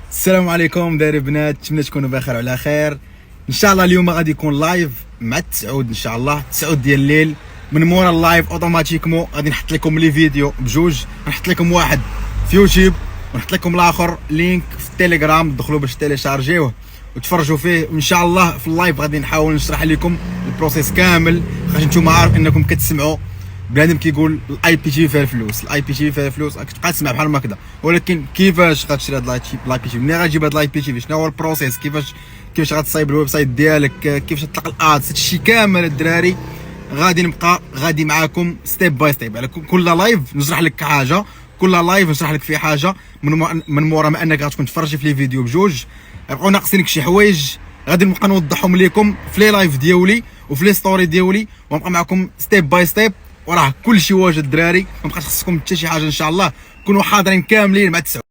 السلام عليكم داير بنات، نتمنى تكونوا بخير وعلى خير. ان شاء الله اليوم غادي يكون لايف مع 9 ان شاء الله 9 ديال الليل. من مورا اللايف اوتوماتيكمون غادي نحط لكم لي فيديو بجوج، نحط لكم واحد في يوتيوب ونحط لكم الاخر لينك في التليجرام، دخلوا باش تيليشارجيوه وتفرجوا فيه. وان شاء الله في اللايف غادي نحاول نشرح لكم البروسيس كامل، خاطر نتوما عارف انكم كتسمعوا بنادم كيقول الاي بي تي فيها الفلوس، الاي بي تي فيها الفلوس، راك تبقى تسمع بحال هكذا. ولكن كيفاش غتشري هاد الاي بي تي؟ منين غتجيب هاد الاي بي تي؟ شنو هو البروسيس؟ كيفاش غتصايب الويب سايت ديالك؟ كيفاش تطلق الادز؟ هادشي كامل الدراري غادي نبقى غادي معاكم ستيب باي ستيب. على كل لايف نشرح لك حاجه، كل لايف نشرح لك في حاجه من مورا ما انك غتكون تفرجي في لي فيديو بجوج. يبقاو ناقصينك شي حوايج غادي نبقى نوضحهم لكم في لي لايف ديالي وفي لي ستوري ديالي، ونبقى معكم ستيب باي ستيب. وراه كلشي واجد الدراري، ما بقاش خصكم حتى شي حاجه. ان شاء الله كونوا حاضرين كاملين مع 9.